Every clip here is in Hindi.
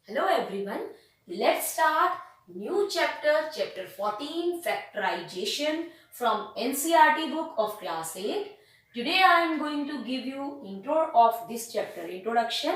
Hello everyone. Let's start new chapter 14 factorization from NCERT book of class 8. Today I am going to give you intro of this chapter, introduction.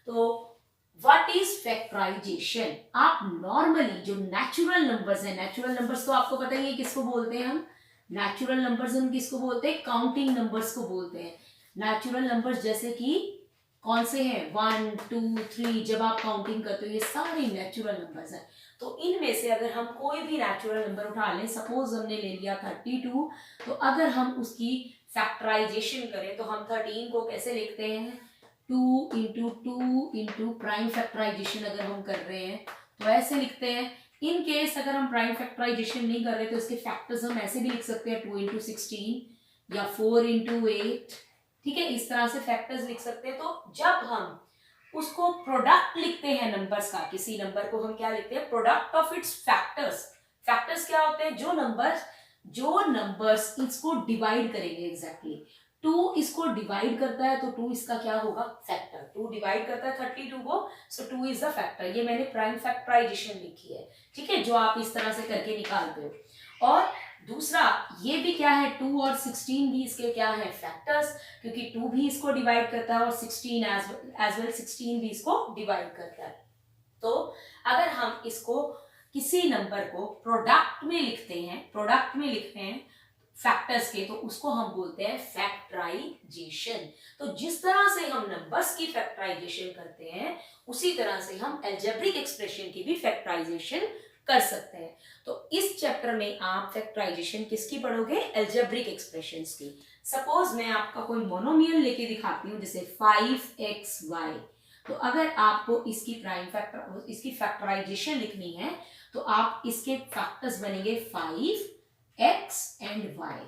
तो what is factorization? आप normally जो natural numbers हैं, natural numbers तो आपको पता ही है किसको बोलते हैं हम, natural numbers हम किसको बोलते हैं, counting numbers को बोलते हैं. natural numbers जैसे कि कौन से हैं 1 2 3, जब आप काउंटिंग करते हो ये सारे नेचुरल नंबर्स हैं. तो इनमें से अगर हम कोई भी नेचुरल नंबर उठा लें, सपोज हमने ले लिया 32, तो अगर हम उसकी फैक्टराइजेशन करें तो हम 13 को कैसे लिखते हैं, 2 into two into prime factorisation अगर हम कर रहे हैं तो ऐसे लिखते हैं. इन केस अगर हम प्राइम फैक्टराइजेशन नहीं कर रहे तो इसके फैक्टर्स हम ऐसे भी लिख सकते हैं 2 इंटू 16 या 4 इंटू 8. ठीक है, इस तरह से फैक्टर्स लिख सकते हैं. तो जब हम उसको प्रोडक्ट लिखते हैं नंबर्स का, किसी नंबर को हम क्या लिखते हैं, product of its factors. Factors क्या होते हैं, जो नंबर्स इसको डिवाइड करेंगे. एग्जैक्टली 2 इसको डिवाइड करता है तो 2 इसका क्या होगा, फैक्टर. 2 डिवाइड करता है 32 को, सो 2 इज द फैक्टर. ये मैंने प्राइम फैक्टराइजेशन लिखी है. ठीक है, जो आप इस तरह से करके निकालते हो. और दूसरा ये भी क्या है, 2 और 16 भी इसके क्या है, फैक्टर्स, क्योंकि 2 भी इसको डिवाइड करता है और 16 एज वेल 16 भी इसको डिवाइड करता है. तो अगर हम इसको किसी नंबर को प्रोडक्ट में लिखते हैं फैक्टर्स के, तो उसको हम बोलते हैं फैक्टराइजेशन. तो जिस तरह से हम नंबर्स की फैक्टराइजेशन करते हैं उसी तरह से हम अलजेब्रिक एक्सप्रेशन की भी फैक्टराइजेशन कर सकते हैं. तो इस चैप्टर में आप फैक्टराइजेशन किसकी पढ़ोगे, अलजेब्रिक एक्सप्रेशंस की. सपोज मैं आपका कोई मोनोमियल लेके दिखाती हूँ, जैसे 5xy. तो अगर आपको इसकी फैक्टराइजेशन लिखनी है तो आप इसके फैक्टर्स बनेंगे 5x एंड y.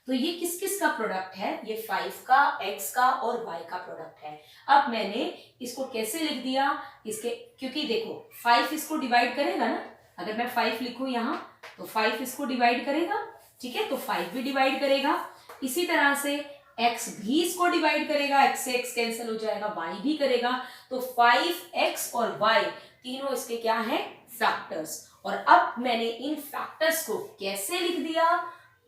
तो ये किस किस का प्रोडक्ट है, ये 5 का, x का और y का प्रोडक्ट है. अब मैंने इसको कैसे लिख दिया, इसके, क्योंकि देखो 5 इसको डिवाइड करेगा ना, अगर मैं 5 लिखूं यहां तो 5 इसको डिवाइड करेगा. ठीक है, तो 5 भी डिवाइड करेगा. इसी तरह से x भी इसको डिवाइड करेगा, x से x कैंसिल हो जाएगा, y भी करेगा. तो 5x और y तीनों इसके क्या है, फैक्टर्स. और अब मैंने इन फैक्टर्स को कैसे लिख दिया,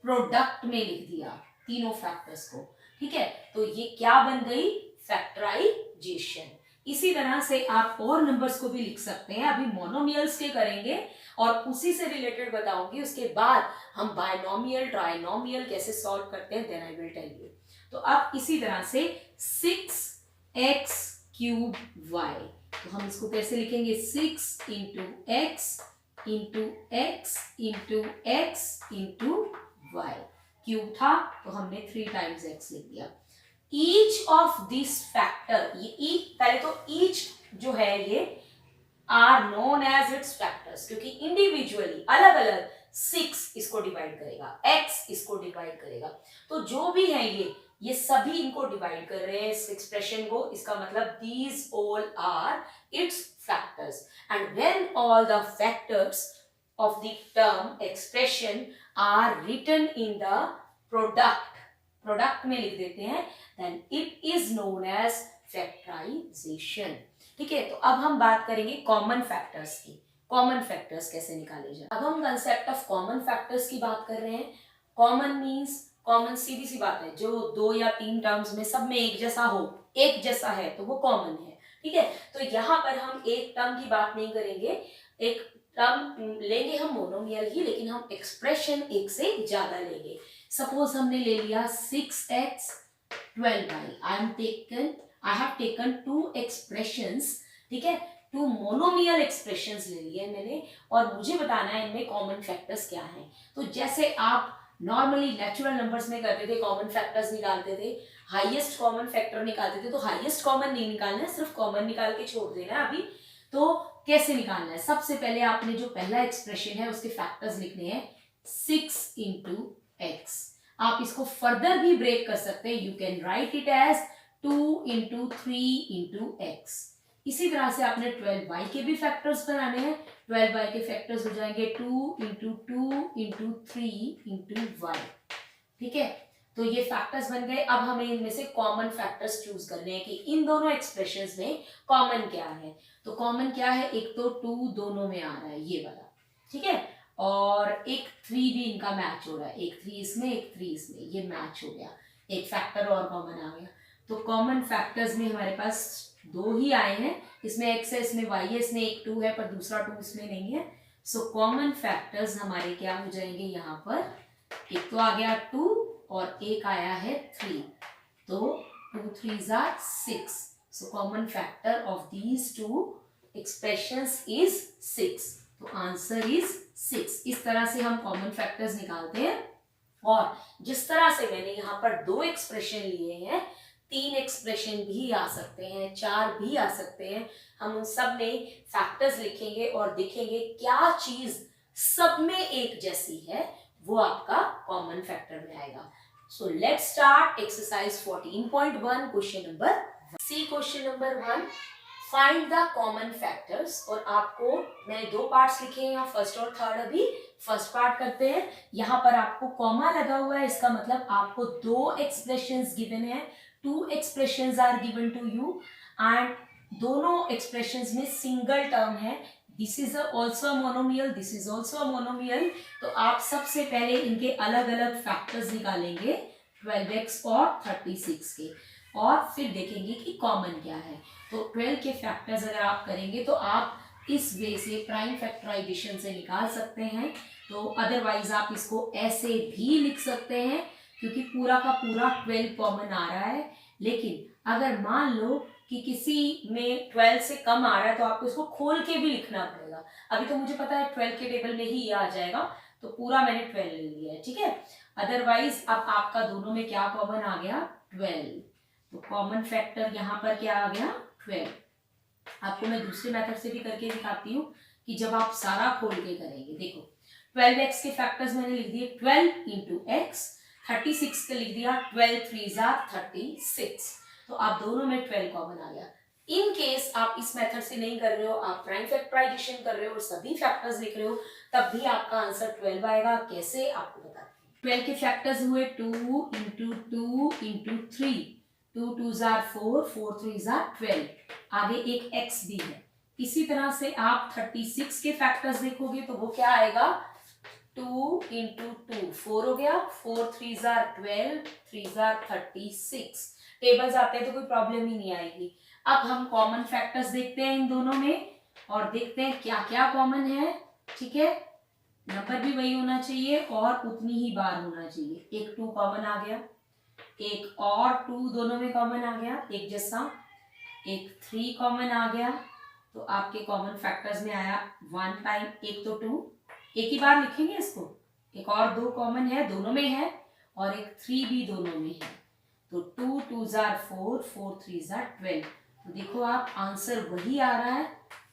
प्रोडक्ट में लिख दिया तीनों फैक्टर्स को. ठीक है, तो ये क्या बन गई, फैक्टराइजेशन. इसी तरह से आप और नंबर्स को भी लिख सकते हैं. अभी मोनोमियल्स के करेंगे और उसी से रिलेटेड बताऊंगी. उसके बाद हम बायनोमियल, ट्राइनोमियल कैसे सॉल्व करते हैं, then I will tell you. तो अब इसी तरह से 6x क्यूब y, तो हम इसको कैसे लिखेंगे, 6 into x into x into x into y. Cube था तो हमने 3 टाइम्स x लिख दिया. ईच ऑफ दिस फैक्टर, ये पहले तो ईच जो है ये are known as its factors, क्योंकि इंडिविजुअली अलग अलग 6 इसको डिवाइड करेगा, x इसको डिवाइड करेगा. तो जो भी है ये सभी इनको डिवाइड कर रहे हैं इस एक्सप्रेशन को. इसका मतलब these all are its factors. And when all the factors of the term expression are written in the product में लिख देते हैं, then it is known as factorization. ठीक है, तो अब हम बात करेंगे कॉमन फैक्टर्स की. कॉमन फैक्टर्स कैसे निकाले जाए. अब हम कंसेप्ट ऑफ कॉमन फैक्टर्स की बात कर रहे हैं. कॉमन मींस, कॉमन सीधी सी बात है, जो 2 या 3 टर्म्स में सब में एक जैसा हो, एक जैसा है तो वो कॉमन है. ठीक है, तो यहाँ पर हम एक टर्म की बात नहीं करेंगे, एक टर्म लेंगे हम मोनोमियल ही, लेकिन हम एक्सप्रेशन एक से ज्यादा लेंगे. सपोज हमने ले लिया 6x 12y. I have taken 2 expressions. ठीक है, 2 मोनोमियल एक्सप्रेशंस ले लिए मैंने और मुझे बताना है इनमें कॉमन फैक्टर्स क्या हैं. तो जैसे आप नॉर्मली नेचुरल नंबर्स में करते थे, कॉमन फैक्टर्स निकालते थे, हाईएस्ट कॉमन फैक्टर निकालते थे. तो हाईएस्ट कॉमन नहीं निकालना है, सिर्फ कॉमन निकाल के छोड़ देना है. अभी तो कैसे निकालना है, सबसे पहले आपने जो पहला एक्सप्रेशन है उसके फैक्टर्स लिखने हैं 6 इंटू एक्स. आप इसको फर्दर भी ब्रेक कर सकते हैं. You can write it as 2 into 3 into x. इसी तरह से आपने 12y के भी फैक्टर्स बनाने हैं. 12y के फैक्टर्स हो जाएंगे 2 इंटू 2 इंटू 3 इंटू y. ठीक है, तो ये फैक्टर्स बन गए। अब हमें इनमें से कॉमन फैक्टर्स चूज करने हैं कि इन दोनों एक्सप्रेशंस में कॉमन क्या है। तो कॉमन क्या है, एक तो 2 दोनों में आ रहा है ये वाला, ठीक है, और एक 3 भी इनका मैच हो रहा है, एक 3 इसमें एक 3 इसमें, ये मैच हो गया, एक फैक्टर और कॉमन आ गया। तो कॉमन फैक्टर्स में हमारे पास 2 ही आए हैं, इसमें x है इसमें y है, इसमें एक 2 है पर दूसरा 2 इसमें नहीं है। सो कॉमन फैक्टर्स हमारे क्या हो जाएंगे, यहाँ पर एक तो आ गया 2 और एक आया है 3, तो 2 3s are 6। So common factor of these 2 expressions is 6, तो आंसर इज 6। इस तरह से हम कॉमन फैक्टर्स निकालते हैं। और जिस तरह से मैंने यहाँ पर 2 एक्सप्रेशन लिए हैं, 3 एक्सप्रेशन भी आ सकते हैं, 4 भी आ सकते हैं। हम उन सब में फैक्टर्स लिखेंगे और देखेंगे क्या चीज सब में एक जैसी है, वो आपका कॉमन फैक्टर में आएगा। So let's start exercise 14.1 question number C. Question number 1, find the common factors. और आपको मैंने 2 पार्ट्स लिखे हैं, फर्स्ट और थर्ड। अभी फर्स्ट पार्ट करते हैं। यहाँ पर आपको कॉमा लगा हुआ है, इसका मतलब आपको 2 एक्सप्रेशंस गिवन है, 2 expressions are given to you and दोनों एक्सप्रेशंस में सिंगल टर्म है। This is also monomial, this is also monomial. तो आप सबसे पहले इनके अलग अलग फैक्टर्स निकालेंगे 12x और 36 के, और फिर देखेंगे कि कॉमन क्या है। तो 12 के फैक्टर्स अगर आप करेंगे तो आप इस वे से प्राइम फैक्टराइजेशन से निकाल सकते हैं। तो अदरवाइज आप इसको ऐसे भी लिख सकते हैं, क्योंकि पूरा का पूरा 12 कॉमन आ रहा है। लेकिन अगर मान लो कि किसी में 12 से कम आ रहा है, तो आपको इसको खोल के भी लिखना पड़ेगा। अभी तो मुझे पता है 12 के टेबल में ही ये आ जाएगा, तो पूरा मैंने 12 ले लिया है, ठीक है। अदरवाइज अब आपका दोनों में क्या कॉमन आ गया, 12। तो कॉमन फैक्टर यहाँ पर क्या आ गया, 12। आपको मैं दूसरे मेथड से भी करके दिखाती हूँ कि जब आप सारा खोल के करेंगे। देखो 12x के फैक्टर्स मैंने लिख दिए 12 इंटू एक्स, 36 के लिख दिया 12 3s are 36। तो आप दोनों में 12 कॉमन आ गया। इन केस आप इस मेथड से नहीं कर रहे हो, आप प्राइम फैक्टराइजेशन कर रहे हो और सभी फैक्टर्स लिख रहे हो, तब भी आपका आंसर 12 आएगा। कैसे आपको बताते हैं। 12 के फैक्टर्स हुए 2 into 2 into 3, 2 2s are 4, 4 3s are 12। आगे एक x भी है। इसी तरह से आप 36 के फैक्टर्स देखोगे तो वो क्या आएगा, 2 इंटू 2 4 हो गया, 4 3s are 12, 3s are 36। Tables आते हैं तो कोई प्रॉब्लम ही नहीं आएगी। अब हम कॉमन फैक्टर्स देखते हैं इन दोनों में और देखते हैं क्या क्या कॉमन है, ठीक है। नंबर भी वही होना चाहिए और उतनी ही बार होना चाहिए। एक 2 कॉमन आ गया, एक और 2 दोनों में कॉमन आ गया एक जैसा, एक 3 कॉमन आ गया। तो आपके कॉमन फैक्टर्स में आया 1 टाइम, एक तो 2, एक ही बार लिखेंगे इसको, एक और 2 कॉमन है दोनों में है, और एक 3 भी दोनों में है। तो 2 2s are 4, 4 3s are 12। तो देखो आप आंसर वही आ रहा है,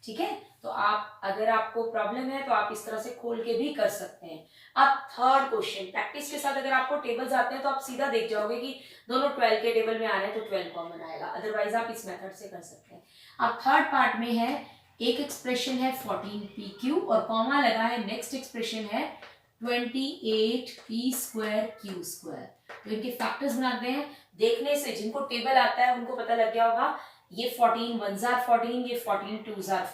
ठीक है। तो आप अगर आपको प्रॉब्लम है तो आप इस तरह से खोल के भी कर सकते हैं। अब थर्ड क्वेश्चन, प्रैक्टिस के साथ अगर आपको टेबल्स आते हैं तो आप सीधा देख जाओगे कि दोनों 12 के टेबल में आ रहे हैं, तो 12 कॉमन आएगा। अदरवाइज आप इस मेथड से कर सकते हैं। अब थर्ड पार्ट में है, एक एक्सप्रेशन है 14pq और कॉमा लगा है, नेक्स्ट एक्सप्रेशन है 28p² तो इनके फैक्टर्स बनाते हैं। देखने से जिनको टेबल आता है उनको पता लग गया होगा, ये 14 1s are 14, ये 14 2s are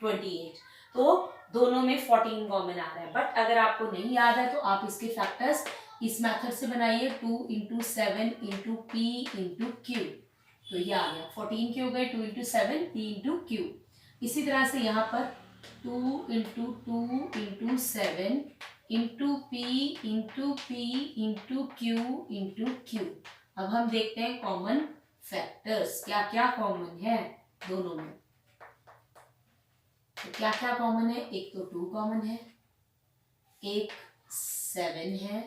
28। तो दोनों में 14 कॉमन आ रहा है। बट अगर आपको नहीं याद है तो आप इसके फैक्टर्स इस मेथड से बनाइए, 2 into 7 into p into q। तो ये आ गया 14 के हो गए, 2 इंटू 7 p इंटू q। इसी तरह से यहाँ पर 2 into 2 into 7 into p into p into q into q। अब हम देखते हैं कॉमन फैक्टर्स क्या क्या कॉमन है दोनों में। तो क्या क्या कॉमन है, एक तो 2 कॉमन है, एक 7 है,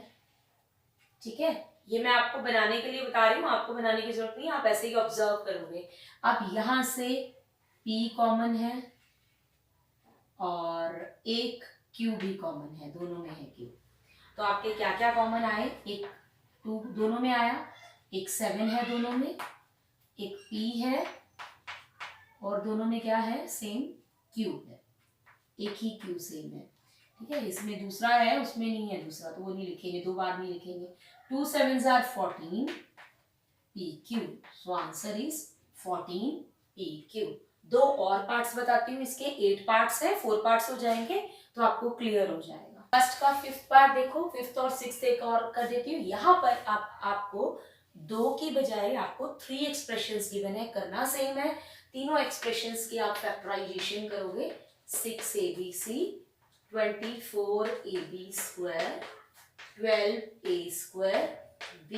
ठीक है। ये मैं आपको बनाने के लिए बता रही हूँ, आपको बनाने की जरूरत नहीं, आप ऐसे ही ऑब्जर्व करोगे। अब यहां से p कॉमन है और एक q भी कॉमन है, दोनों में है q। तो आपके क्या क्या कॉमन आए, एक 2 दोनों में आया, एक 7 है दोनों में, एक p है और दोनों में क्या है, सेम q है, एक ही q सेम है, ठीक है। इसमें दूसरा है उसमें नहीं है दूसरा, तो वो नहीं लिखेंगे, 2 बार नहीं लिखेंगे। 2 sevens are 14 EQ. So answer is 14 EQ. दो और पार्ट्स बताती हूँ इसके, 8 पार्ट्स है, 4 पार्ट्स हो जाएंगे तो आपको क्लियर हो जाएगा। फर्स्ट का 5th पार्ट देखो, 5th और 6th एक और कर देती हूँ। यहाँ पर आपको 2 की बजाय आपको 3 एक्सप्रेशंस गिवन है, करना सेम है। तीनों एक्सप्रेशंस की आप फैक्टराइजेशन करोगे। 6abc 24ab square 12a square b।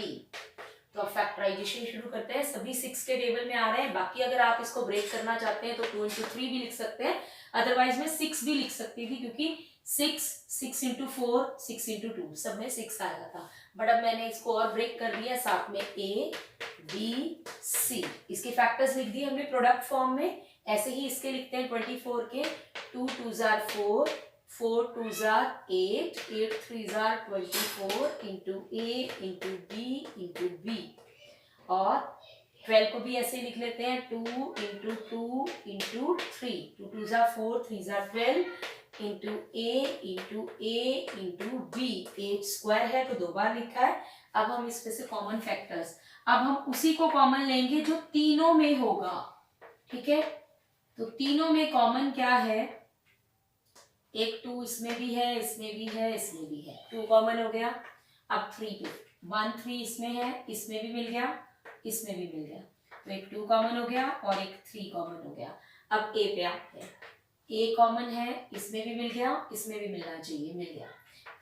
तो अब फैक्टराइजेशन शुरू करते हैं। सभी 6 के टेबल में आ रहे हैं। बाकी अगर आप इसको ब्रेक करना चाहते हैं तो 2 into 3 भी लिख सकते हैं, अदरवाइज मैं 6 भी लिख सकती थी, क्योंकि 6 into 4 6 into 2 सब में 6 आया था। बट अब मैंने इसको और ब्रेक कर दिया, साथ में a b c इसके फैक्टर्स लिख दिए हमने प्रोडक्ट फॉर्म में। ऐसे ही इसके लिखते हैं 24 के 2 2s are 4 4 2s are 8 8 3s are 24 into a into b into b। और 12 को भी ऐसे लिख लेते हैं 2 into 2 into 3 2 2s are 4 3s are 12 into a into b। 8 square है तो 2 बार लिखा है। अब हम इसमें से कॉमन फैक्टर्स, अब हम उसी को कॉमन लेंगे जो तीनों में होगा। ठीक है, तो तीनों में कॉमन क्या है, एक 2 इसमें भी है, इसमें भी है, इसमें भी है, 2 कॉमन हो गया। अब 3 पे 1 3 इसमें है, इसमें भी मिल गया, इसमें भी मिल गया, तो एक 2 कॉमन हो गया और एक 3 कॉमन हो गया। अब a पे आते हैं, a कॉमन है, इसमें भी मिल गया, इसमें भी मिलना चाहिए, मिल गया,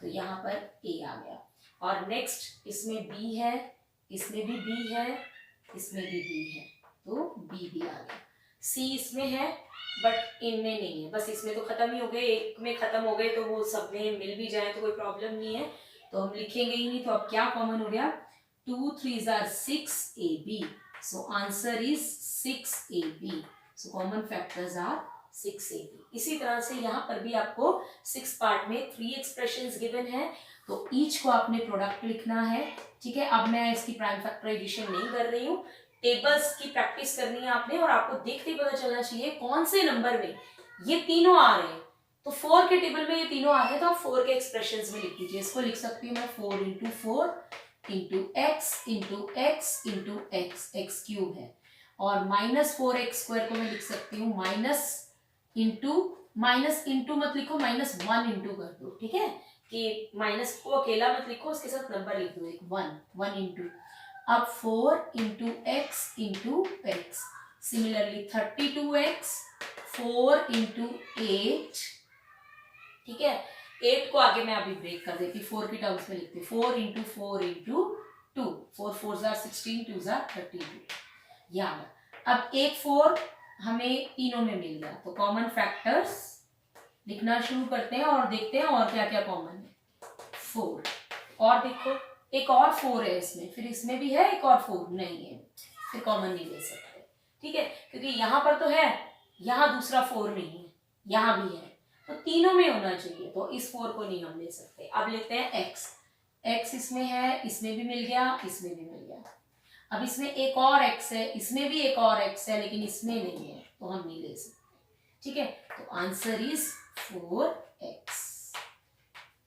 तो यहाँ पर a आ गया। और नेक्स्ट इसमें b है, इसमें भी b है, इसमें भी b है, तो b भी आ गया। c इसमें है बट इनमें नहीं है, बस इसमें तो खत्म ही हो गए, एक में खत्म हो गए तो वो सब में मिल भी जाए तो कोई प्रॉब्लम नहीं है, तो हम लिखेंगे ही नहीं। तो अब क्या कॉमन हो गया, 2 3s are 6ab, so answer is 6ab, so common factors are 6ab। इसी तरह से यहाँ पर भी आपको 6 पार्ट में 3 एक्सप्रेशंस गिवन है, तो ईच को आपने प्रोडक्ट लिखना है। ठीक है, अब मैं इसकी प्राइम फैक्टराइजेशन नहीं कर रही हूँ, टेबल्स की प्रैक्टिस करनी है आपने, और आपको देखते ही पता चलना चाहिए कौन से नंबर में ये तीनों आ रहे हैं। तो 4 के टेबल में ये तीनों आ रहे हैं तो आप 4 के एक्सप्रेशंस में लिख दीजिए। इसको लिख सकती हूँ मैं 4 into 4 into x into x into x, x cube है, और -4x स्क्वायर को मैं लिख सकती हूँ माइनस इंटू मत लिखो, -1 इंटू कर दो। ठीक है, कि माइनस को अकेला मत लिखो, उसके साथ नंबर लिख दो, एक 1 इंटू। अब 4 into x into x, similarly 32x 4 into 8। ठीक है, 8 को आगे मैं अभी ब्रेक कर देती, 4 की टर्म्स में लिखते, 4 into 4 into 2, 4 4s are 16 2s are 32। याद, अब एक 4 हमें तीनों में मिल गया, तो कॉमन फैक्टर्स लिखना शुरू करते हैं और देखते हैं और क्या क्या कॉमन है। 4, और देखो एक और 4 है इसमें, फिर इसमें भी है एक और 4 नहीं है, फिर कॉमन नहीं ले सकते। ठीक है, क्योंकि यहाँ पर तो है, यहाँ दूसरा 4 नहीं है, यहाँ भी है, तो तीनों में होना चाहिए, तो इस 4 को नहीं हम ले सकते। अब लेते हैं x इसमें है, इसमें भी मिल गया, इसमें भी मिल गया। अब इसमें एक और x है, इसमें भी एक और x है, लेकिन इसमें नहीं है, तो हम नहीं ले सकते। ठीक है, तो आंसर इज 4x।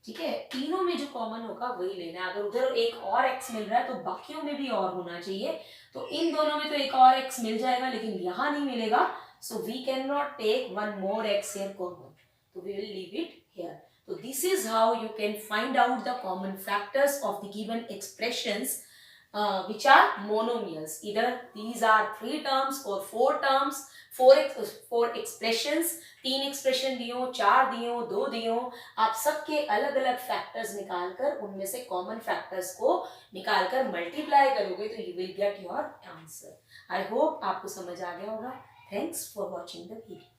ठीक है, तीनों में जो कॉमन होगा वही लेना है। अगर उधर एक और x मिल रहा है तो बाकियों में भी और होना चाहिए, तो इन दोनों में तो एक और x मिल जाएगा, लेकिन यहाँ नहीं मिलेगा, so we can not take one more x here common, so we will leave it here. So this is how you can find out the common factors of the given expressions which are monomials. Either these are 3 terms or 4 terms, 4 expressions, 3 expression दियो, 4 दियो, 2 दियो, आप सबके अलग अलग फैक्टर्स निकालकर उनमें से कॉमन फैक्टर्स को निकालकर मल्टीप्लाई करोगे तो you will get your answer. I hope आपको समझ आ गया होगा. Thanks for watching the video.